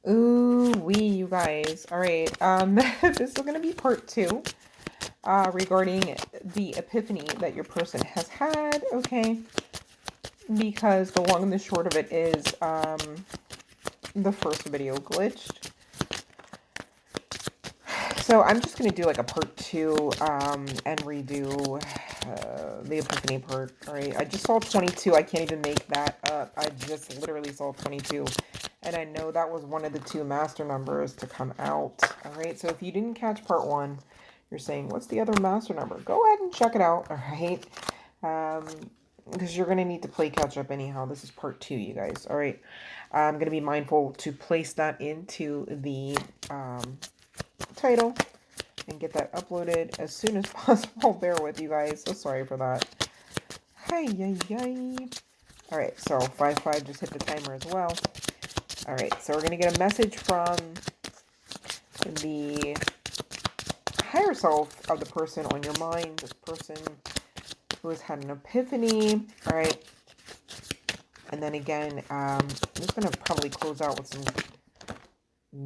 Ooh, you guys. All right. This is going to be part 2, regarding the epiphany that your person has had. Okay. Because the long and the short of it is, the first video glitched. So I'm just going to do like a part 2, and redo, the epiphany part. All right. I just saw 22. I can't even make that up. I just literally saw 22. And I know that was one of the 2 master numbers to come out. All right. So if you didn't catch part 1, you're saying, what's the other master number? Go ahead and check it out. All right. Because you're going to need to play catch up anyhow. This is part 2, you guys. All right. I'm going to be mindful to place that into the, title and get that uploaded as soon as possible. Bear with you guys. So sorry for that. Hi, all right, so 5-5 just hit the timer as well. All right, so we're gonna get a message from the higher self of the person on your mind, this person who has had an epiphany. All right, and then again, I'm just gonna probably close out with some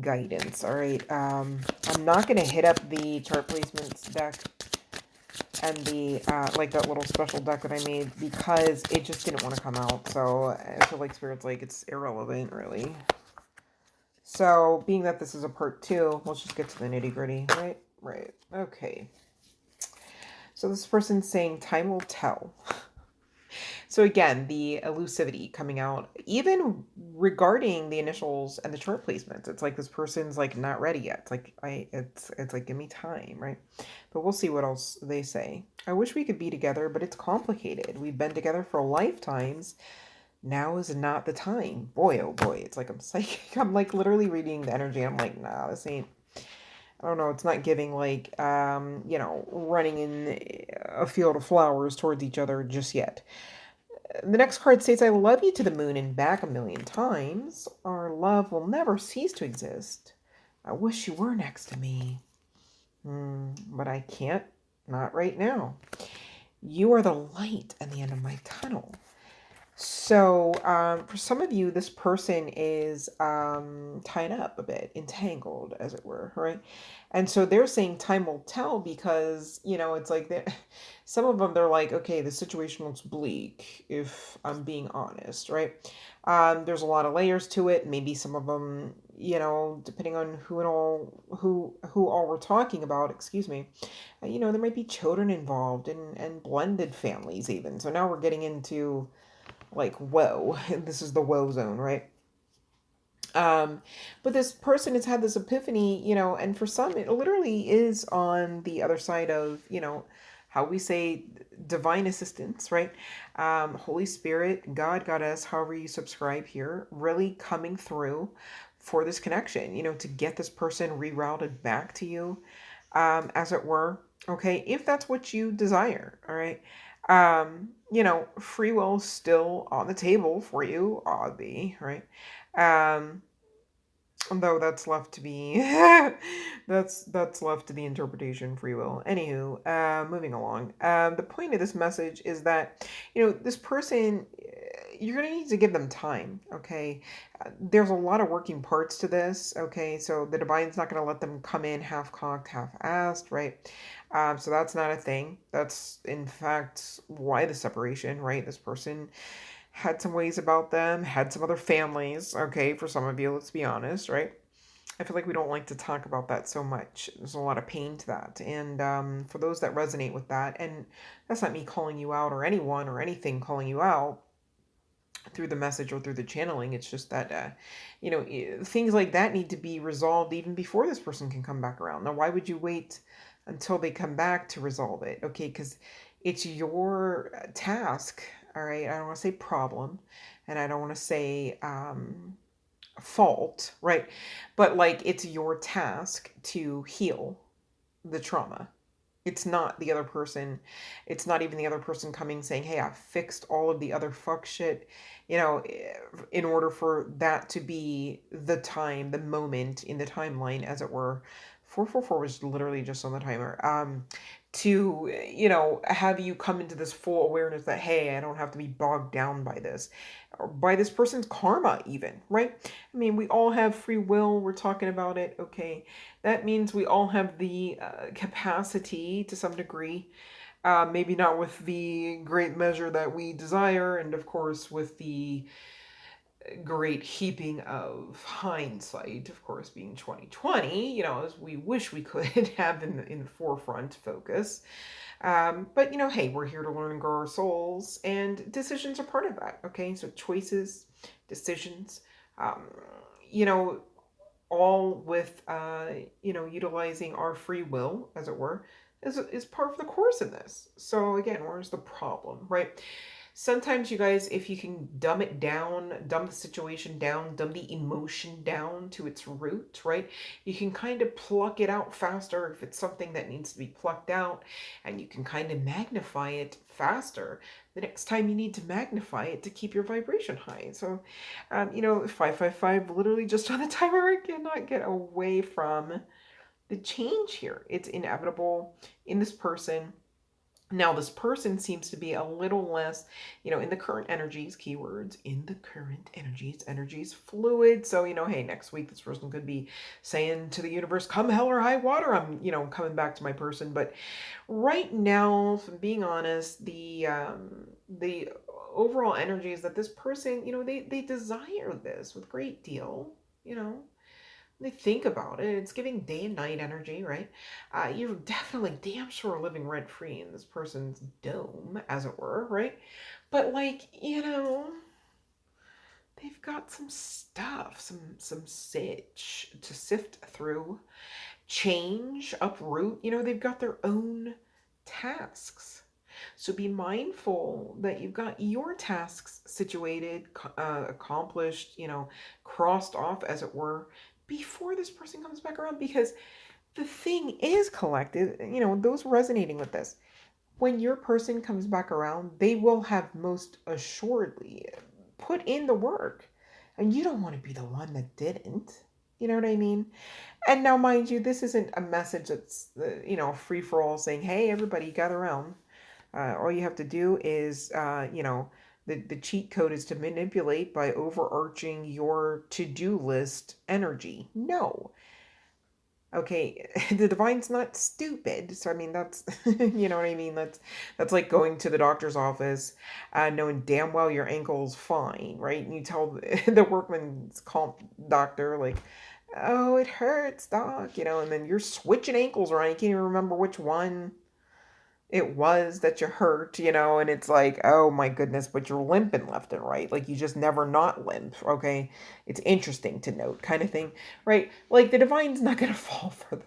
guidance. All right, I'm not going to hit up the chart placements deck and the like that little special deck that I made, because it just didn't want to come out. So I feel like Spirit's like, it's irrelevant really. So being that this is a part 2, let's just get to the nitty gritty. Right, okay. So this person's saying time will tell. So again, the elusivity coming out, even regarding the initials and the chart placements. It's like this person's like not ready yet. It's like it's like, give me time, right? But we'll see what else they say. I wish we could be together, but it's complicated. We've been together for lifetimes. Now is not the time. Boy, oh boy. It's like I'm psychic. I'm like literally reading the energy. I'm like, nah, this ain't. I don't know, it's not giving like, you know, running in a field of flowers towards each other just yet. The next card states, I love you to the moon and back 1,000,000 times. Our love will never cease to exist. I wish you were next to me. But I can't. Not right now. You are the light at the end of my tunnel. So for some of you, this person is tied up a bit, entangled, as it were, right? And so they're saying time will tell because, you know, it's like some of them, they're like, okay, the situation looks bleak, if I'm being honest, right? There's a lot of layers to it. Maybe some of them, you know, depending on who all we're talking about, excuse me, you know, there might be children involved and blended families even. So now we're getting into like, whoa, this is the whoa zone, right? But this person has had this epiphany, you know, and for some, it literally is on the other side of, you know, how we say divine assistance, right? Holy Spirit, God, Goddess, however you subscribe here, really coming through for this connection, you know, to get this person rerouted back to you, as it were. Okay, if that's what you desire, all right. You know, free will still on the table for you, Audie, right? Though that's left to be that's left to the interpretation, free will. Anywho, moving along. The point of this message is that, you know, this person, you're gonna need to give them time, okay? There's a lot of working parts to this, okay? So the divine's not gonna let them come in half-cocked, half-assed, right? So that's not a thing. That's, in fact, why the separation, right? This person had some ways about them, had some other families, okay, for some of you, let's be honest, right? I feel like we don't like to talk about that so much. There's a lot of pain to that. And for those that resonate with that, and that's not me calling you out or anyone or anything calling you out through the message or through the channeling. It's just that, you know, things like that need to be resolved even before this person can come back around. Now, why would you wait until they come back to resolve it? Okay, because it's your task, all right? I don't want to say problem, and I don't want to say fault, right? But like, it's your task to heal the trauma. It's not the other person. It's not even the other person coming saying, hey, I fixed all of the other fuck shit, you know, in order for that to be the time, the moment in the timeline, as it were. 444 was literally just on the timer. To, you know, have you come into this full awareness that, hey, I don't have to be bogged down by this, or by this person's karma even, right? I mean, we all have free will. We're talking about it. Okay. That means we all have the capacity to some degree, maybe not with the great measure that we desire, and of course with the great heaping of hindsight, of course, being 2020, you know, as we wish we could have in the forefront focus. But, you know, hey, we're here to learn and grow our souls, and decisions are part of that, okay? So choices, decisions, um, you know, all with, you know, utilizing our free will, as it were, is part of the course in this. So again, where's the problem, right? Sometimes, you guys, if you can dumb it down, dumb the situation down, dumb the emotion down to its root, right? You can kind of pluck it out faster if it's something that needs to be plucked out, and you can kind of magnify it faster the next time you need to magnify it to keep your vibration high. So, you know, 555 literally just on the timer. I cannot get away from the change here. It's inevitable in this person. Now, this person seems to be a little less, you know, in the current energies, keywords, in the current energies fluid. So, you know, hey, next week this person could be saying to the universe, come hell or high water, I'm, you know, coming back to my person. But right now, if I'm being honest, the overall energy is that this person, you know, they desire this with great deal, you know. They think about it. It's giving day and night energy, right? You're definitely damn sure living rent free in this person's dome, as it were, right? But like, you know, they've got some stuff, some sitch to sift through, change, uproot. You know, they've got their own tasks. So be mindful that you've got your tasks situated, accomplished, you know, crossed off, as it were, before this person comes back around. Because the thing is, collective, you know, those resonating with this, when your person comes back around, they will have most assuredly put in the work. And you don't want to be the one that didn't. You know what I mean? And now, mind you, this isn't a message that's, you know, free for all saying, hey, everybody gather around. All you have to do is, you know, the cheat code is to manipulate by overarching your to-do list energy. No. Okay, the divine's not stupid. So, I mean, that's, you know what I mean? That's like going to the doctor's office, knowing damn well your ankle's fine, right? And you tell the workman's comp doctor, like, oh, it hurts, doc, you know, and then you're switching ankles around. You can't even remember which one it was that you hurt, you know, and it's like, oh my goodness, but you're limping left and right. Like, you just never not limp, okay? It's interesting to note, kind of thing, right? Like, the divine's not gonna fall for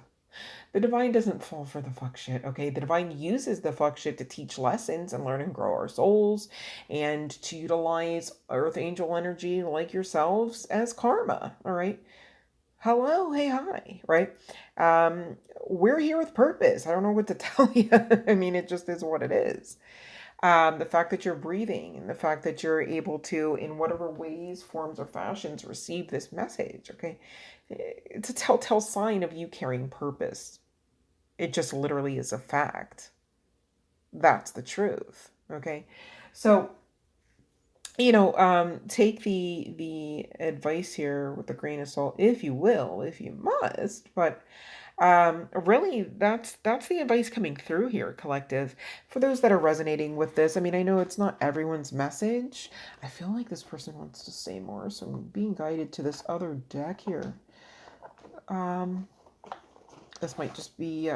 the divine doesn't fall for the fuck shit, okay? The divine uses the fuck shit to teach lessons and learn and grow our souls, and to utilize earth angel energy like yourselves as karma, all right? Hello, hey, hi, right? We're here with purpose. I don't know what to tell you. I mean, it just is what it is. The fact that you're breathing, and the fact that you're able to, in whatever ways, forms, or fashions, receive this message, okay? It's a telltale sign of you carrying purpose. It just literally is a fact. That's the truth, okay? So, you know, take the advice here with a grain of salt, if you will, if you must. But really, that's the advice coming through here, collective. For those that are resonating with this, I mean, I know it's not everyone's message. I feel like this person wants to say more, so I'm being guided to this other deck here. This might just be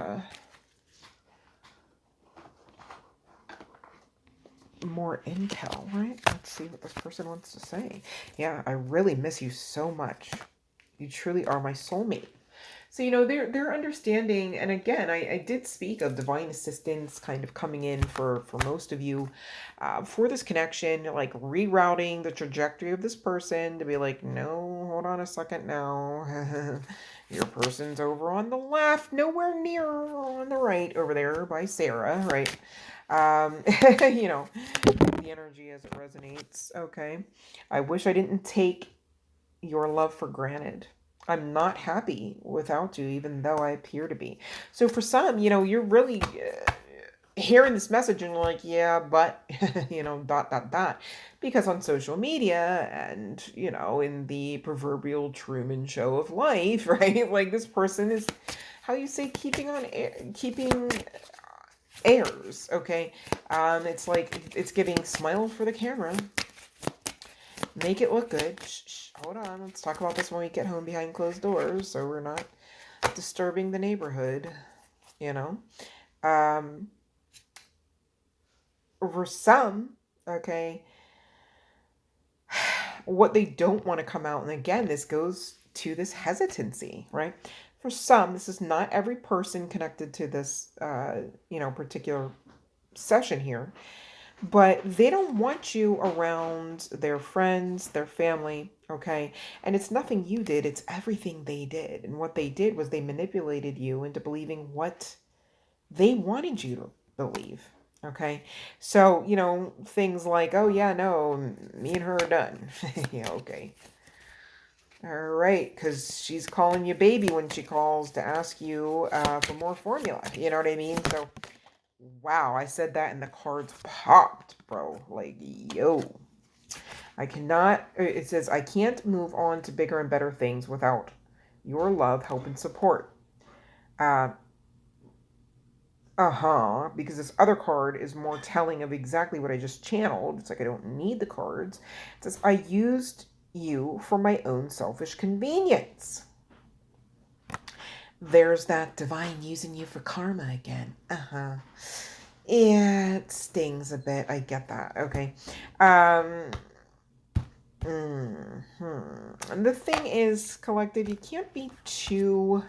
more intel, right? Let's see what this person wants to say. Yeah, I really miss you so much. You truly are my soulmate. So, they're understanding, and again, I did speak of divine assistance kind of coming in for most of you for this connection, like rerouting the trajectory of this person to be like, no, hold on a second now. Your person's over on the left, nowhere near on the right, over there by Sarah, right? The energy as it resonates. Okay. I wish I didn't take your love for granted. I'm not happy without you, even though I appear to be. So for some, you're really hearing this message and you're like, yeah, but, dot, dot, dot. Because on social media and, in the proverbial Truman Show of life, right? Like this person is, how you say, keeping airs, okay? It's like, it's giving smile for the camera. Make it look good. Shh, hold on. Let's talk about this when we get home behind closed doors so we're not disturbing the neighborhood, For some, okay, what they don't want to come out, and again, this goes to this hesitancy, right? For some, this is not every person connected to this, particular session here. But they don't want you around their friends, their family, okay? And it's nothing you did, it's everything they did. And what they did was they manipulated you into believing what they wanted you to believe, okay? So, things like, oh yeah, no, me and her are done. Yeah, okay. All right, because she's calling you baby when she calls to ask you for more formula. You know what I mean? So, wow, I said that and the cards popped, bro. Like, yo. It says, I can't move on to bigger and better things without your love, help, and support. Because this other card is more telling of exactly what I just channeled. It's like I don't need the cards. It says, I used you for my own selfish convenience. There's that divine using you for karma again. Yeah, it stings a bit. I get that. Okay. And the thing is, collective, you can't be too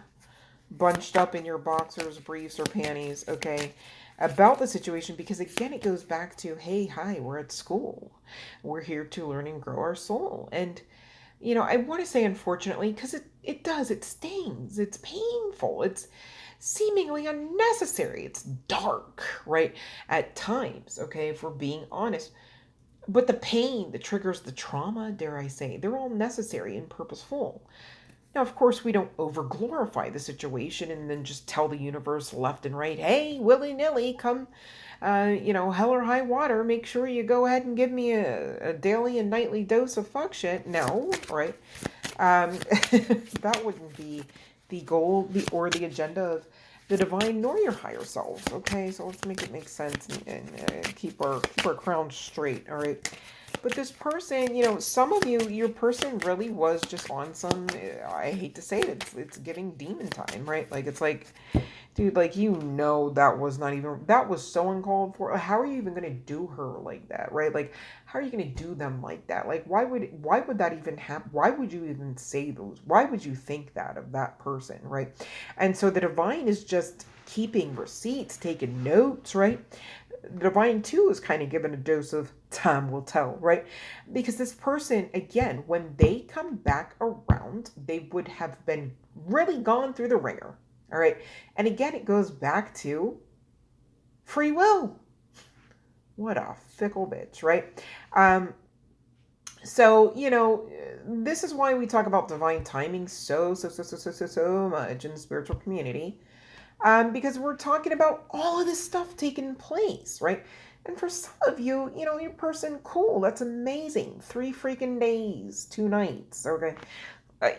bunched up in your boxers, briefs, or panties, okay, about the situation, because again, it goes back to, hey, hi, we're at school. We're here to learn and grow our soul. And I want to say unfortunately, because it stings. It's painful. It's seemingly unnecessary. It's dark, right? At times, okay, if we're being honest. But the pain, the triggers, the trauma, dare I say, they're all necessary and purposeful. Now, of course, we don't over-glorify the situation and then just tell the universe left and right, hey, willy-nilly, come, hell or high water, make sure you go ahead and give me a daily and nightly dose of fuck shit. No, right? That wouldn't be the goal or the agenda of the divine nor your higher selves. Okay, so let's make it make sense and keep our crown straight. All right. But this person, some of you, your person really was just on some, I hate to say it, it's giving demon time, right? Like, it's like, dude, like, that was so uncalled for. How are you even going to do her like that, right? Like, how are you going to do them like that? Like, why would that even happen? Why would you even say those? Why would you think that of that person, right? And so the divine is just keeping receipts, taking notes, right? The divine too is kind of given a dose of time will tell, right? Because this person, again, when they come back around, they would have been really gone through the ringer. All right. And again, it goes back to free will. What a fickle bitch, right? So, this is why we talk about divine timing so much in the spiritual community. Because we're talking about all of this stuff taking place, right? And for some of you, your person, cool, that's amazing. 3 freaking days, 2 nights, okay?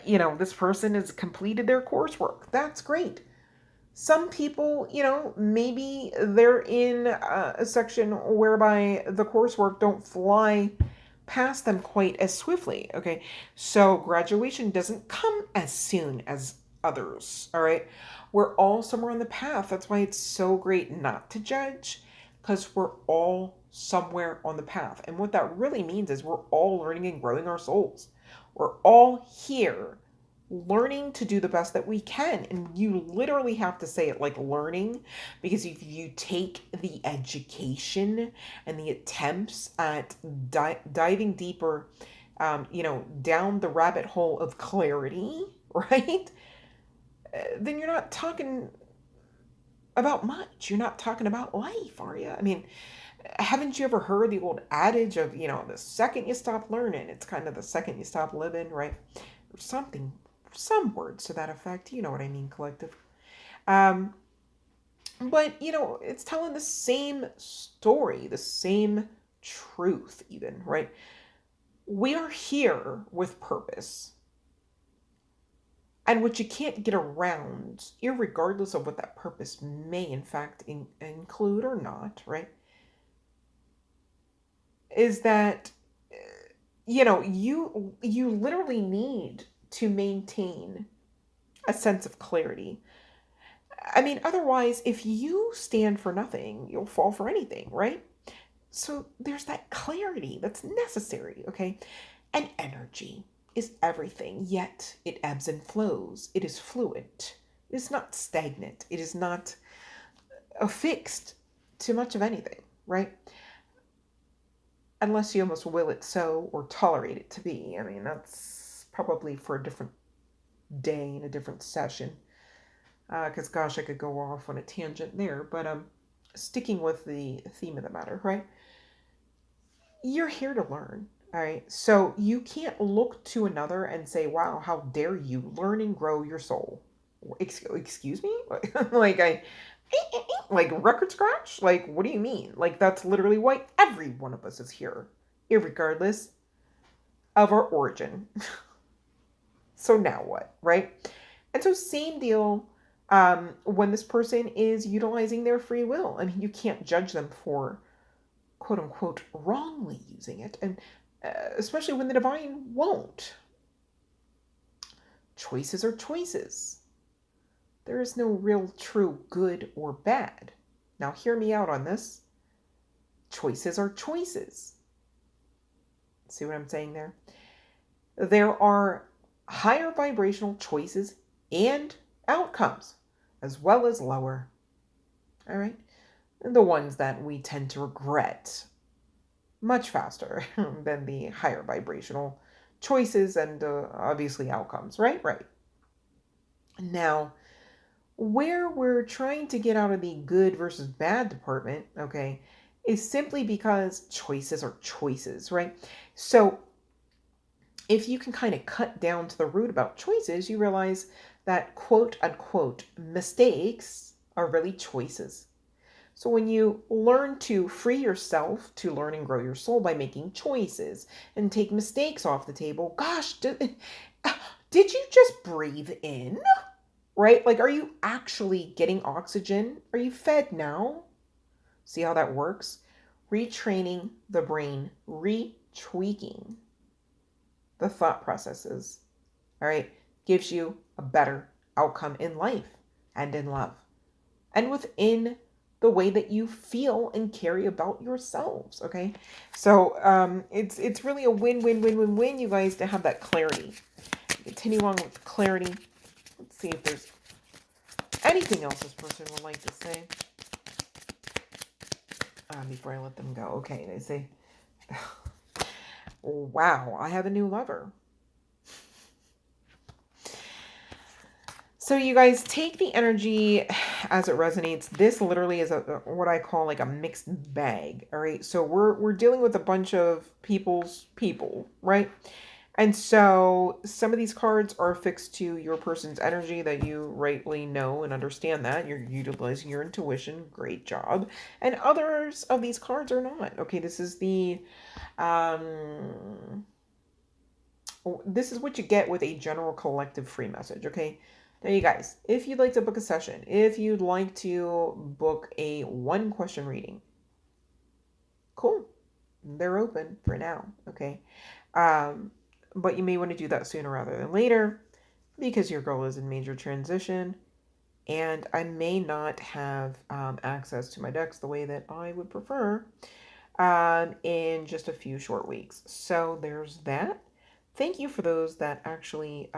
This person has completed their coursework. That's great. Some people, maybe they're in a section whereby the coursework don't fly past them quite as swiftly, okay? So graduation doesn't come as soon as others, all right? We're all somewhere on the path. That's why it's so great not to judge, because we're all somewhere on the path. And what that really means is we're all learning and growing our souls. We're all here learning to do the best that we can. And you literally have to say it like learning, because if you take the education and the attempts at diving deeper, down the rabbit hole of clarity, right? Then you're not talking about much. You're not talking about life, are you? I mean, haven't you ever heard the old adage of, the second you stop learning, it's kind of the second you stop living, right? Or something, some words to that effect. You know what I mean, collective. Um, but, it's telling the same story, the same truth, even, right? We are here with purpose. And what you can't get around, irregardless of what that purpose may in fact include or not, right? Is that you literally need to maintain a sense of clarity. I mean, otherwise, if you stand for nothing, you'll fall for anything, right? So there's that clarity that's necessary, okay? And energy is everything, yet it ebbs and flows. It is fluid. It is not stagnant. It is not affixed to much of anything, right? Unless you almost will it so or tolerate it to be. I mean, that's probably for a different day and a different session. Because, gosh, I could go off on a tangent there. But sticking with the theme of the matter, right? You're here to learn, all right? So you can't look to another and say, wow, how dare you learn and grow your soul. Excuse me? Like record scratch? Like, what do you mean? Like, that's literally why every one of us is here, irregardless of our origin. So now what, right? And so same deal when this person is utilizing their free will. I mean, you can't judge them for, quote unquote, wrongly using it, and especially when the divine won't. Choices are choices. There is no real true good or bad. Now hear me out on this. Choices are choices. See what I'm saying there? There are higher vibrational choices and outcomes, as well as lower. All right? The ones that we tend to regret much faster than the higher vibrational choices and obviously outcomes, right? Right. Now, where we're trying to get out of the good versus bad department, okay, is simply because choices are choices, right? So if you can kind of cut down to the root about choices, you realize that quote unquote mistakes are really choices. So when you learn to free yourself to learn and grow your soul by making choices and take mistakes off the table, gosh, did you just breathe in? Right? Like, are you actually getting oxygen? Are you fed now? See how that works? Retraining the brain, retweaking the thought processes, all right, gives you a better outcome in life and in love and within the way that you feel and carry about yourselves, okay? So it's really a win-win-win-win-win, you guys, to have that clarity. Continue on with clarity. Let's see if there's anything else this person would like to say before I let them go. Okay, they say, wow, I have a new lover. So you guys take the energy as it resonates. This literally is what I call like a mixed bag. All right. So we're dealing with a bunch of people, right? And so some of these cards are affixed to your person's energy that you rightly know and understand that. You're utilizing your intuition. Great job. And others of these cards are not. Okay, this is this is what you get with a general collective free message, okay? Now, you guys, if you'd like to book a session, if you'd like to book a 1-question reading, cool. They're open for now, okay? But you may want to do that sooner rather than later because your girl is in major transition and I may not have access to my decks the way that I would prefer in just a few short weeks. So there's that. thank you for those that actually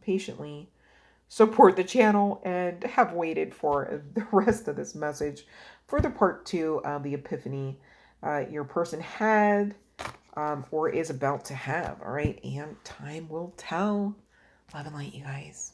patiently support the channel and have waited for the rest of this message for the part 2 of the epiphany your person had or is about to have. All right, and time will tell. Love and light, you guys.